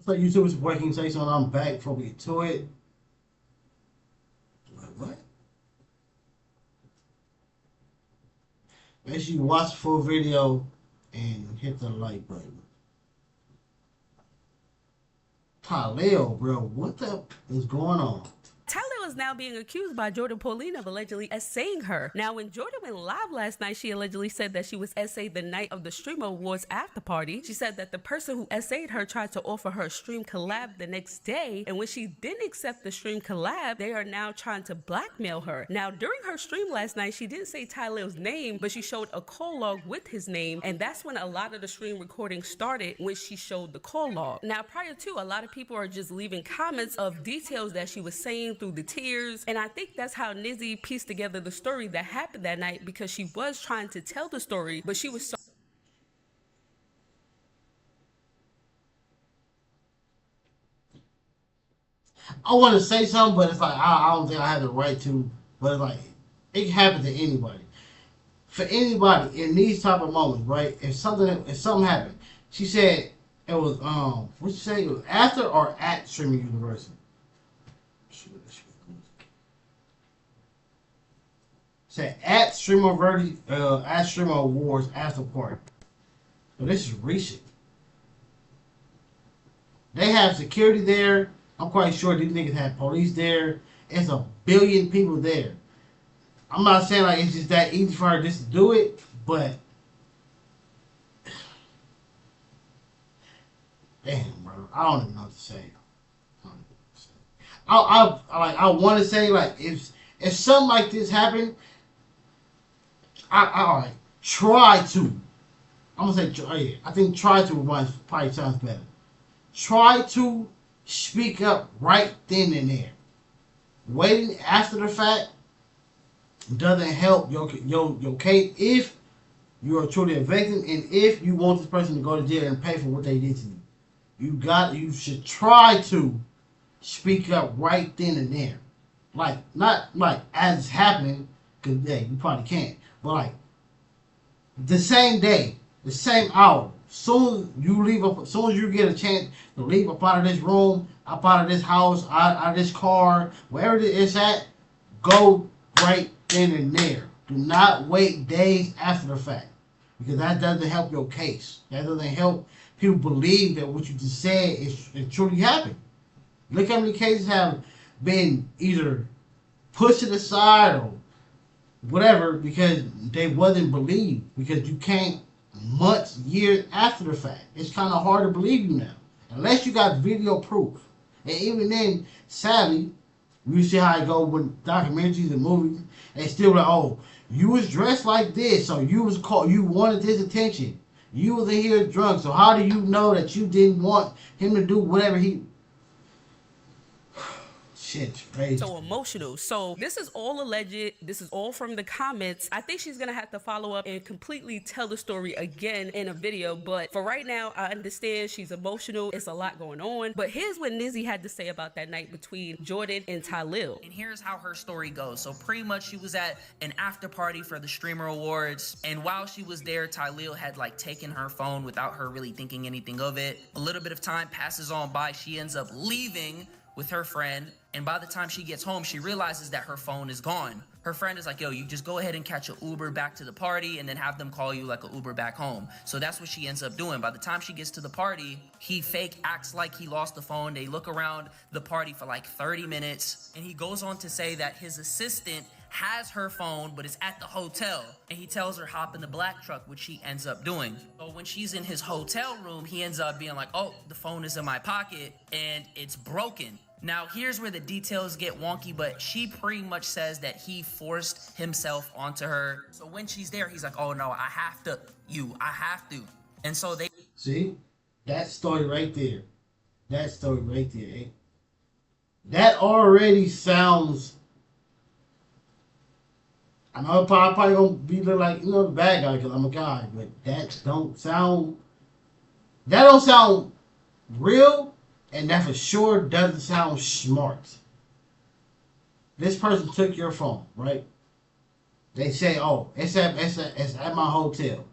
What's up, YouTube? It's Boy. Can you say something? I'm back before we get to it. What? Make sure you watch the full video and hit the like button. Tylil, bro, what the is going on? Tylil is now being accused by Jourdin Pauline of allegedly essaying her. Now, when Jourdin went live last night, she allegedly said that she was essayed the night of the Streamer Awards after party. She said that the person who essayed her tried to offer her a stream collab the next day, and when she didn't accept the stream collab, they are now trying to blackmail her. Now, during her stream last night, she didn't say Tylil's name, but she showed a call log with his name, and that's when a lot of the stream recording started, when she showed the call log. Now, prior to, a lot of people are just leaving comments of details that she was saying through the tears, and I think that's how Nizzy pieced together the story that happened that night, because she was trying to tell the story, but she was so I want to say something, but it's like I don't think I have the right to. But it's like it can happen to anybody. For anybody in these type of moments, right? If something happened, she said it was what you say? It was after or at Streaming University. Said at Streamer Awards after party. So this is recent. They have security there. I'm quite sure these niggas have police there. It's a billion people there. I'm not saying like it's just that easy for her just to do it, but damn, bro, I don't even know what to say. I want to say like if something like this happened, I like try to. I'm gonna say yeah. I think try to probably sounds better. Try to speak up right then and there. Waiting after the fact doesn't help your case if you are truly a victim and if you want this person to go to jail and pay for what they did to you. You should try to speak up right then and there. Like, not like as it's happening, because yeah, you probably can't. But like the same day, the same hour, soon as you get a chance to leave up out of this room, up out of this house, out of this car, wherever it's at, go right then and there. Do not wait days after the fact, because that doesn't help your case. That doesn't help people believe that what you just said is truly happened. Look how many cases have been either pushed to the side or whatever because they wasn't believed, because you can't months, years after the fact. It's kind of hard to believe you now, unless you got video proof. And even then, sadly, you see how it go with documentaries and movies. They still like, oh, you was dressed like this, so you was called, you wanted his attention. You was in here drunk, so how do you know that you didn't want him to do whatever he? Shit, crazy. so emotional. So this is all alleged. This is all from the comments. I think she's gonna have to follow up and completely tell the story again in a video. But for right now, I understand she's emotional. It's a lot going on. But here's what Nizzy had to say about that night between Jourdin and Tylil. And here's how her story goes. So pretty much she was at an after party for the Streamer Awards. And while she was there, Tylil had like taken her phone without her really thinking anything of it. A little bit of time passes on by. She ends up leaving with her friend, and by the time she gets home, she realizes that her phone is gone. Her friend is like, yo, you just go ahead and catch an Uber back to the party and then have them call you like an Uber back home. So that's what she ends up doing. By the time she gets to the party, he fake acts like he lost the phone. They look around the party for like 30 minutes, and he goes on to say that his assistant has her phone, but it's at the hotel, and he tells her hop in the black truck, which she ends up doing. So when she's in his hotel room, he ends up being like, oh, the phone is in my pocket and it's broken. Now here's where the details get wonky, but she pretty much says that he forced himself onto her. So when she's there, he's like, oh no, I have to. And so they See, that story right there. That story right there. Eh? That already sounds. I know probably gonna be like the bad guy because I'm a guy, but that don't sound real, and that for sure doesn't sound smart. This person took your phone, right? They say, oh, it's at my hotel.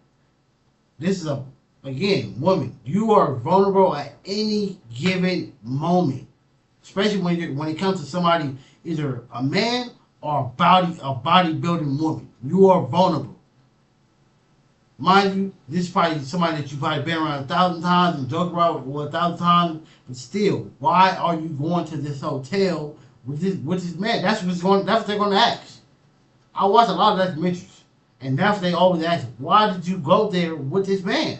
This is a Again, woman, you are vulnerable at any given moment, especially when it comes to somebody, either a man or a bodybuilding woman. You are vulnerable. Mind you, this is probably somebody that you probably been around 1,000 times and joked about 1,000 times, but still, why are you going to this hotel with this man? That's what they're going to ask. I watch a lot of documentaries, and that's what they always ask. Why did you go there with this man?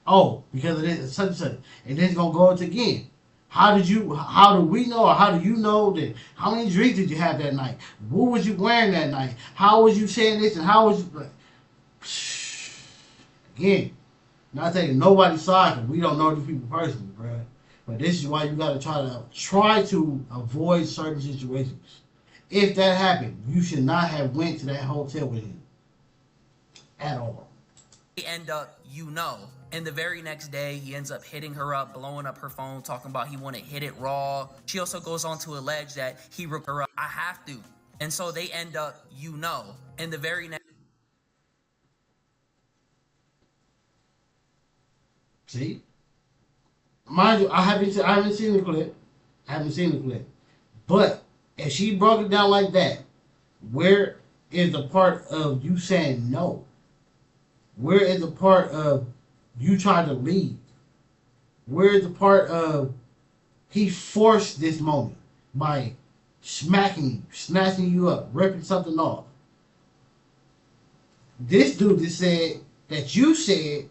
Oh, because of this, such and such. And then it's going to go into again. How do we know, or how do you know that, how many drinks did you have that night? What was you wearing that night? How was you saying this, and how was you, like, again, not taking nobody's side, because we don't know these people personally, bro. But this is why you got to try to avoid certain situations. If that happened, you should not have went to that hotel with him at all. End up, and the very next day he ends up hitting her up, blowing up her phone, talking about he want to hit it raw. She also goes on to allege that he ripped her up. I have to. And so they end up, and the very next. See, mind you, I haven't seen the clip. But if she broke it down like that, where is the part of you saying no? Where is the part of you trying to leave? Where is the part of he forced this moment by smacking you, snatching you up, ripping something off? This dude just said that you said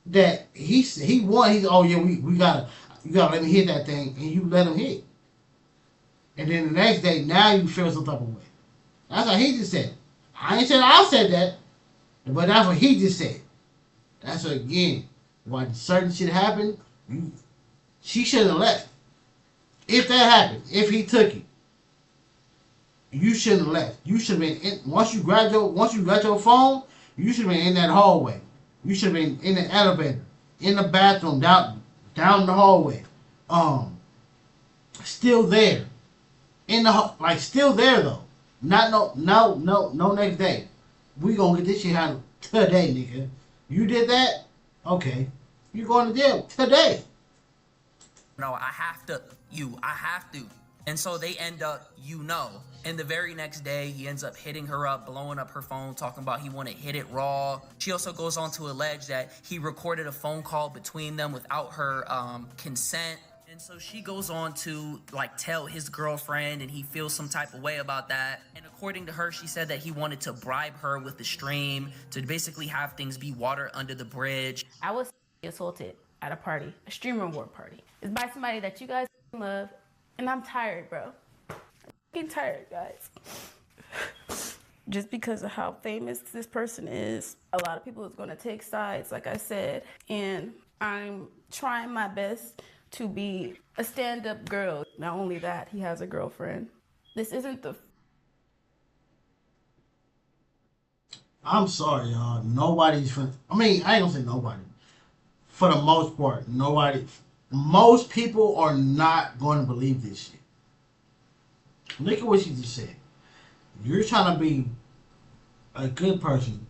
that he won. He's, oh yeah, you gotta let me hit that thing, and you let him hit. And then the next day, now you feel some type of way. That's what he just said. I ain't saying I said that, but that's what he just said. That's what, again, why certain shit happened. She shouldn't have left. If that happened, if he took it, you shouldn't have left. You should have been in, once you got your phone, you should have been in that hallway. You should have been in the elevator, in the bathroom, down the hallway. Still there. Still there though. Not no next day. We gonna get this shit handled today, nigga. You did that? Okay. You're going to jail today. No, I have to. And so they end up, and the very next day he ends up hitting her up, blowing up her phone, talking about he want to hit it raw. She also goes on to allege that he recorded a phone call between them without her consent. And so she goes on to tell his girlfriend, and he feels some type of way about that. And according to her, she said that he wanted to bribe her with the stream to basically have things be water under the bridge. I was assaulted at a party, a streamer award party. It's by somebody that you guys love, and I'm tired, bro. I'm getting tired, guys. Just because of how famous this person is, a lot of people is going to take sides, like I said, and I'm trying my best to be a stand-up girl. Not only that, he has a girlfriend. This isn't the... I'm sorry, y'all. Nobody's... I ain't gonna say nobody. For the most part, nobody... Most people are not going to believe this shit. Look at what she just said. You're trying to be a good person,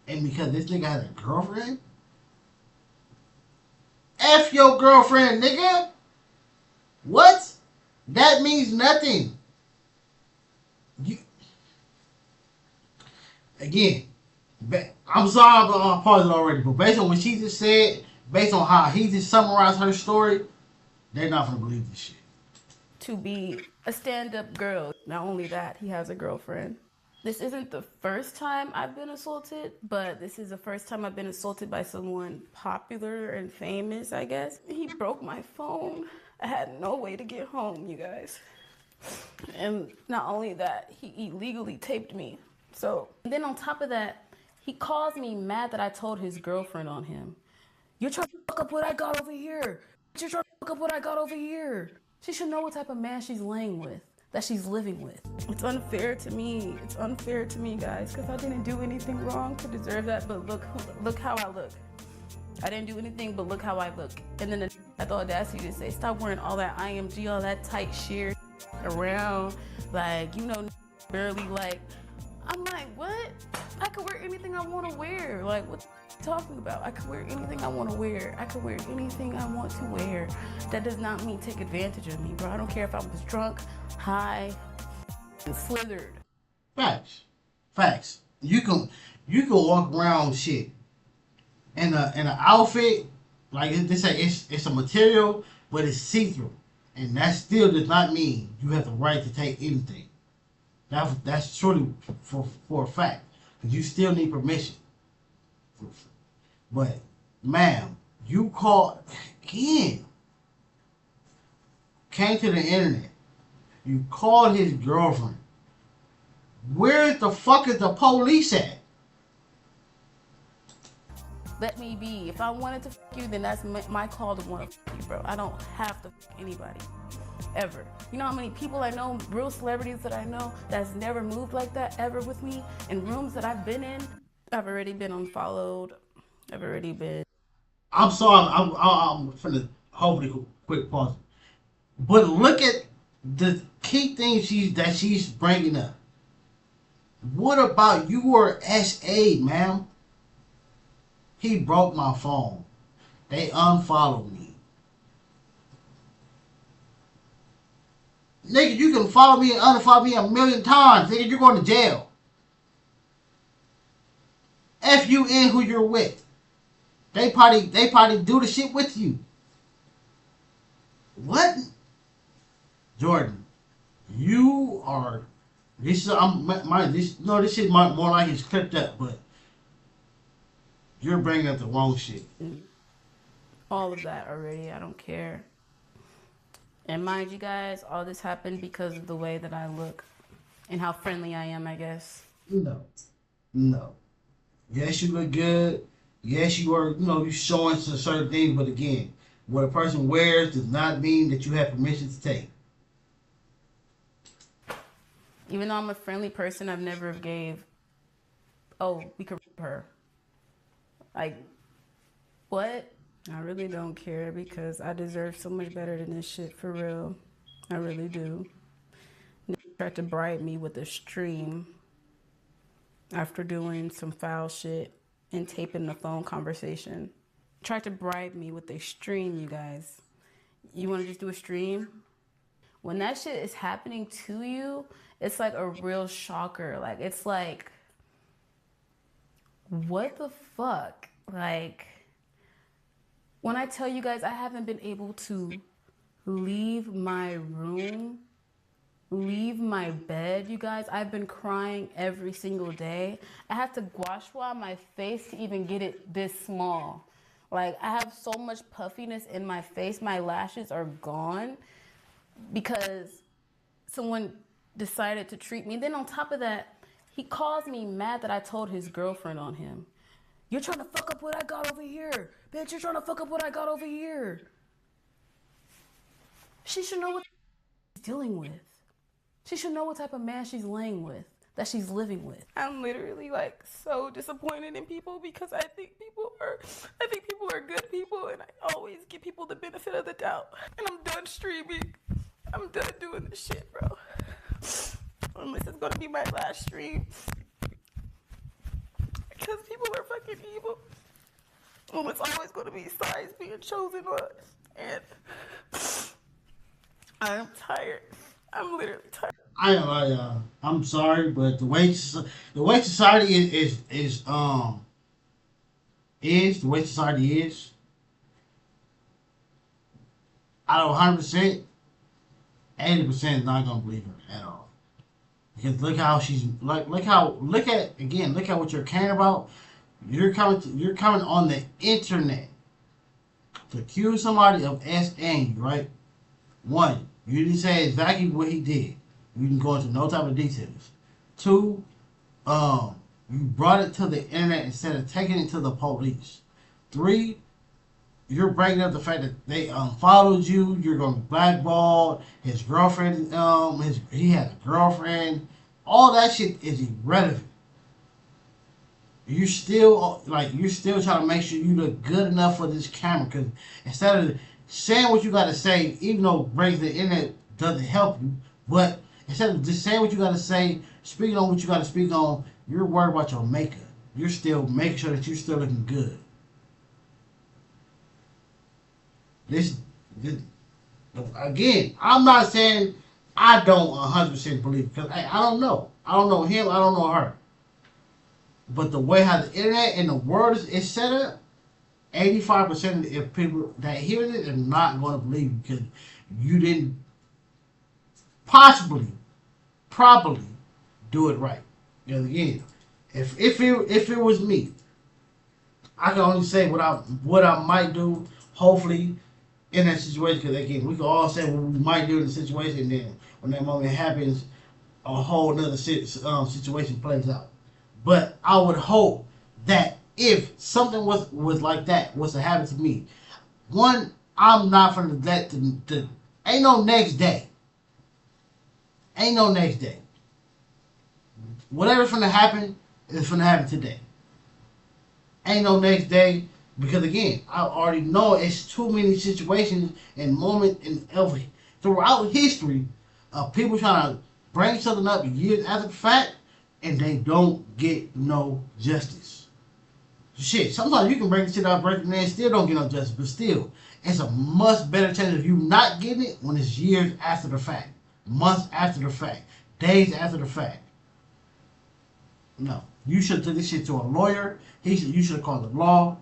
and because this nigga has a girlfriend... F your girlfriend, nigga. What? That means nothing. Again, I'm sorry I'm pausing already, but based on what she just said, based on how he just summarized her story, they're not gonna believe this shit. To be a stand-up girl. Not only that, he has a girlfriend. This isn't the first time I've been assaulted, but this is the first time I've been assaulted by someone popular and famous, I guess. He broke my phone. I had no way to get home, you guys. And not only that, he illegally taped me. So, and then on top of that, he calls me mad that I told his girlfriend on him. You're trying to fuck up what I got over here. You're trying to fuck up what I got over here. She should know what type of man she's laying with, that she's living with. It's unfair to me. It's unfair to me, guys, because I didn't do anything wrong to deserve that, but look how I look. I didn't do anything, but look how I look. And then had the audacity to say, stop wearing all that IMG, all that tight sheer around. Barely I'm like, what? I could wear anything I want to wear. Like, what you talking about? I could wear anything I want to wear. I could wear anything I want to wear. That does not mean take advantage of me, bro. I don't care if I was drunk, high, and slithered. Facts. You can walk around shit in an outfit like they say it's a material, but it's see through, and that still does not mean you have the right to take anything. That's truly for a fact, because you still need permission. But ma'am, you called again. Came to the internet. You called his girlfriend. Where the fuck is the police at? Let me be. If I wanted to fuck you, then that's my call to want to fuck you, bro. I don't have to fuck anybody. Ever. You know how many people I know, real celebrities that I know, that's never moved like that ever with me? In rooms that I've been in, I've already been unfollowed. I've already been... I'm sorry, I'm finna hopefully quick pause. But look at the key things she's bringing up. What about you were SA, ma'am? He broke my phone. They unfollowed me. Nigga, you can follow me and unfollow me 1,000,000 times. Nigga, you're going to jail. FUN who you're with. They probably do the shit with you. What? Jourdin, you are... This shit more like it's clipped up, but you're bringing up the wrong shit. All of that already. I don't care. And mind you guys, all this happened because of the way that I look and how friendly I am, I guess. No. Yes, you look good. Yes, you are, you showing some certain things, but again, what a person wears does not mean that you have permission to take. Even though I'm a friendly person, I've never gave, oh, we could rip her. Like, what? I really don't care because I deserve so much better than this shit, for real. I really do. They tried to bribe me with a stream after doing some foul shit and taping the phone conversation. Tried to bribe me with a stream, you guys. You want to just do a stream? When that shit is happening to you, it's like a real shocker. Like, it's like, what the fuck? Like, when I tell you guys I haven't been able to leave my room, leave my bed, you guys, I've been crying every single day. I have to gua sha my face to even get it this small. Like, I have so much puffiness in my face. My lashes are gone because someone decided to treat me. Then on top of that, he calls me mad that I told his girlfriend on him. You're trying to fuck up what I got over here. Bitch, you're trying to fuck up what I got over here. She should know what she's dealing with. She should know what type of man she's laying with, that she's living with. I'm literally like so disappointed in people because I think people are good people, and I always give people the benefit of the doubt. And I'm done streaming. I'm done doing this shit, bro. Unless it's gonna be my last stream. Because people are fucking evil. Well, it's always going to be sides being chosen on. And I'm tired. I'm literally tired. I'm sorry, but the way society is the way society is. Out of 100%, 80% is not gonna believe her at all. Because look how she's look at what you're caring about. You're coming on the internet to accuse somebody of SAing you, right? One, you didn't say exactly what he did. You didn't go into no type of details. Two, you brought it to the internet instead of taking it to the police. Three, you're bringing up the fact that they unfollowed you. You're going to be blackballed. His girlfriend, he has a girlfriend. All that shit is irrelevant. You're still trying to make sure you look good enough for this camera. Because instead of saying what you got to say, even though breaking the internet doesn't help you, but instead of just saying what you got to say, speaking on what you got to speak on, you're worried about your makeup. You're still making sure that you're still looking good. This again, I'm not saying I don't 100% believe because I don't know. I don't know him. I don't know her. But the way how the internet and the world is set up, 85% of people that hear it are not going to believe you because you didn't probably do it right. Because again, if it was me, I can only say what I might do. Hopefully, in that situation, because again, we can all say what we might do in the situation, and then when that moment happens, a whole nother situation plays out. But I would hope that if something was like that was to happen to me, one, I'm not gonna let the ain't no next day. Ain't no next day. Whatever's gonna happen is gonna happen today. Ain't no next day because again, I already know it's too many situations and moments throughout history of people trying to bring something up years after the fact and they don't get no justice. Shit, sometimes you can bring the shit out, break it, and still don't get no justice, but still, it's a much better chance of you not getting it when it's years after the fact, months after the fact, days after the fact. No, you should have took this shit to a lawyer. You should have called the law.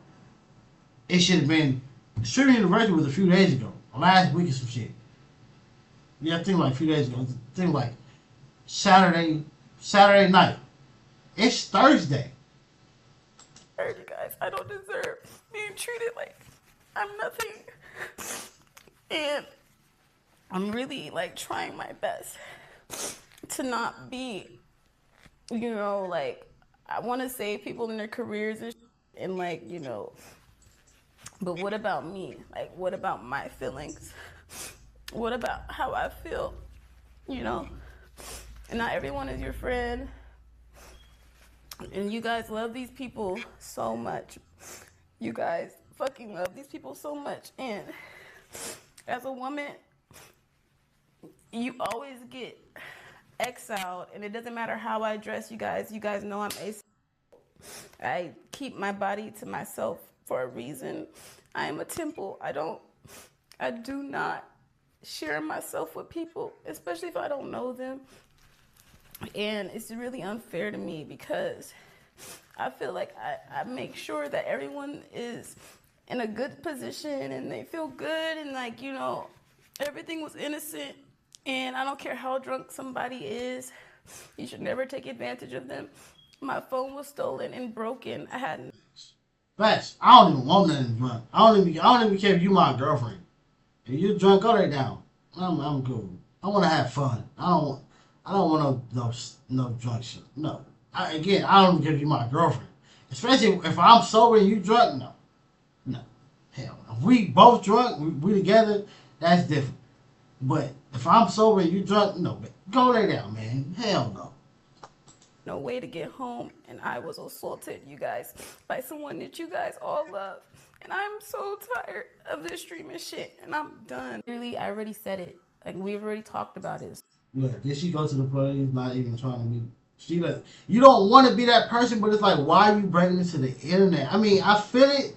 It should have been. Jourdin University was a few days ago, last week or some shit. Yeah, I think like a few days ago. I think like Saturday night. It's Thursday. I heard you guys. I don't deserve being treated like I'm nothing, and I'm really like trying my best to not be, you know, like I want to save people in their careers and like, you know, but what about me? Like, what about my feelings? What about how I feel? You know, and not everyone is your friend. And you guys love these people so much. You guys fucking love these people so much. And as a woman, you always get exiled. And it doesn't matter how I dress, you guys. You guys know I'm asexual. I keep my body to myself for a reason. I am a temple. I do not share myself with people, especially if I don't know them. And it's really unfair to me because I feel like I make sure that everyone is in a good position and they feel good and like, you know, everything was innocent. And I don't care how drunk somebody is, you should never take advantage of them. My phone was stolen and broken. I had Facts. I don't even want nothing drunk. I don't even care if you my girlfriend. If you're drunk, go right down. I'm cool. I want to have fun. I don't want no drunk shit. No. I don't even care if you my girlfriend. Especially if I'm sober and you drunk. No. Hell no. If we both drunk, we together, that's different. But if I'm sober and you drunk, no. Go lay down, man. Hell no. no way to get home, and I was assaulted, you guys, by someone that you guys all love. And I'm so tired of this streaming shit, and I'm done. Really, I already said it. Like, we've already talked about it. Look, did she go to the police not even trying to be... You don't want to be that person, but it's like, why are you bringing it to the internet? I mean, I feel it,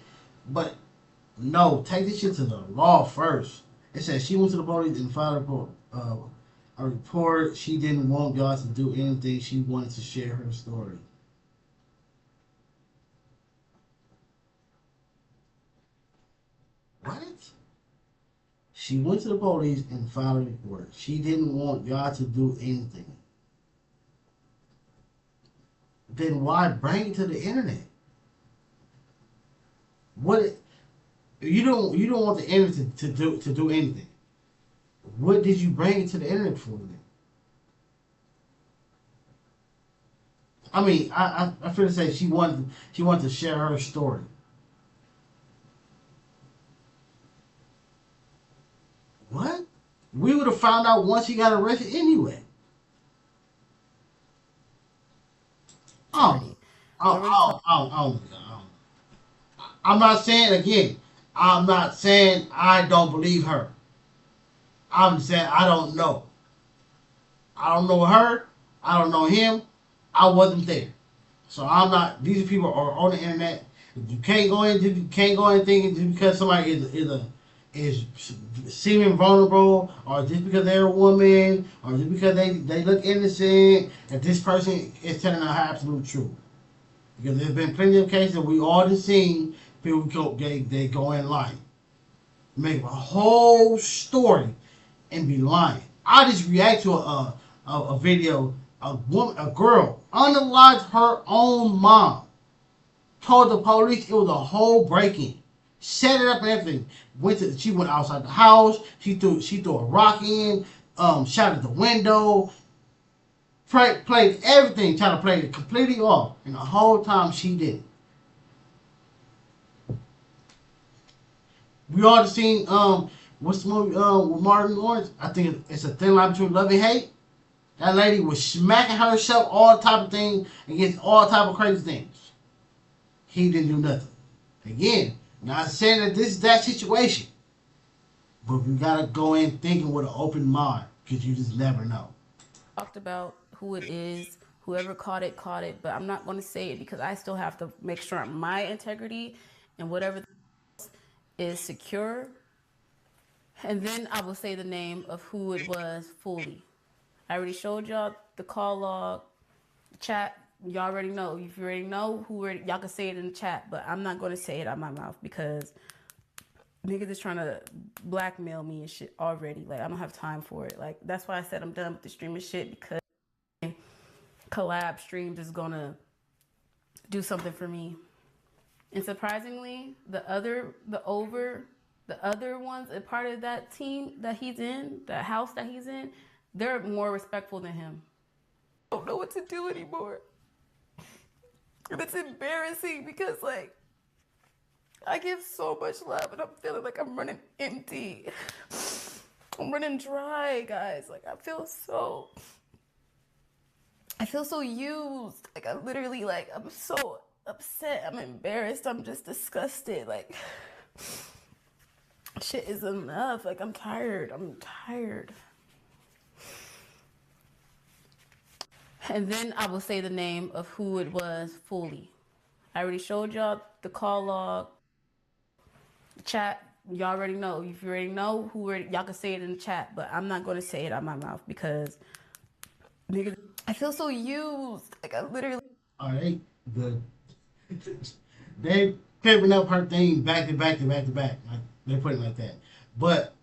but no, take this shit to the law first. It says she went to the police and filed a report. She didn't want y'all to do anything. She wanted to share her story. What? She went to the police and filed a report. She didn't want y'all to do anything. Then why bring it to the internet? What? You don't want the internet to do anything. What did you bring it to the internet for then? I mean, I feel to say she wanted to share her story. What? We would have found out once he got arrested anyway. I'm not saying, again, I'm not saying I don't believe her. I'm saying I don't know. I don't know her. I don't know him. I wasn't there. So I'm not. These people are on the internet. You can't go in. You can't go in thinking just because somebody is seeming vulnerable, or just because they're a woman, or just because they look innocent, that this person is telling the absolute truth. Because there's been plenty of cases that we all have seen people they go in lying, make a whole story, and be lying. I just react to a video. A girl unalived her own mom. Told the police it was a whole break-in. Set it up and everything. She went outside the house. She threw a rock in. Shot at the window. Played everything. Trying to play it completely off. And the whole time she did it. We all seen what's the movie with Martin Lawrence? I think it's a thin line between love and hate. That lady was smacking herself, all type of things, against all type of crazy things. He didn't do nothing. Again, not saying that this is that situation, but we gotta go in thinking with an open mind, because you just never know. Talked about who it is, whoever caught it, but I'm not going to say it because I still have to make sure my integrity and whatever is secure. And then I will say the name of who it was fully. I already showed y'all the call log, the chat. Y'all already know. If you already know y'all can say it in the chat, but I'm not going to say it out my mouth because niggas is trying to blackmail me and shit already. Like, I don't have time for it. Like, that's why I said I'm done with the streaming shit, because collab streams is going to do something for me. And surprisingly, the other ones, a part of that team that he's in, that house that he's in, they're more respectful than him. I don't know what to do anymore. And it's embarrassing because, like, I give so much love and I'm feeling like I'm running empty. I'm running dry, guys. Like, I feel so used. Like, I literally, like, I'm so upset. I'm embarrassed. I'm just disgusted. Like, shit is enough. Like, I'm tired. And then I will say the name of who it was fully. I already showed y'all the call log, the chat. Y'all already know. If you already know y'all can say it in the chat, but I'm not going to say it out my mouth because niggas, I feel so used. Like, I literally. All right, good. They pimping up her thing back to back. Like, they put it like that. But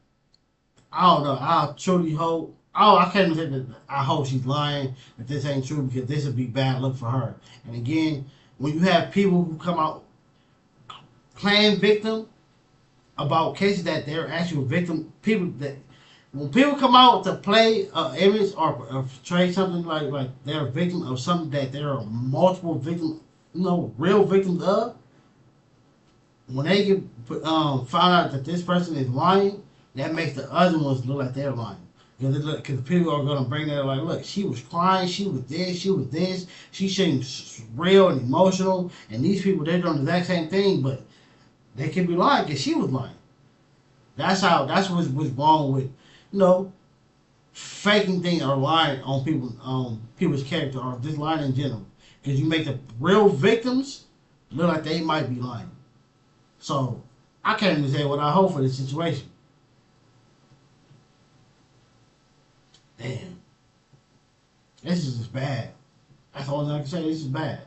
I don't know. I truly hope. Oh, I can't even say that. I hope she's lying, that this ain't true, because this would be bad luck for her. And again, when you have people who come out playing victim about cases that they're actual victim, when people come out to play an image or portray something like they're a victim of something that there are multiple victims, real victims of, when they get found out that this person is lying, that makes the other ones look like they're lying. Because people are going to bring that, like, look, she was crying, she was this, she seems real and emotional, and these people, they're doing the exact same thing, but they can be lying because she was lying. That's what's wrong with, faking things or lying on people's character, or just lying in general. Because you make the real victims look like they might be lying. So, I can't even say what I hope for this situation. Damn. This is just bad. That's all I can say. This is bad.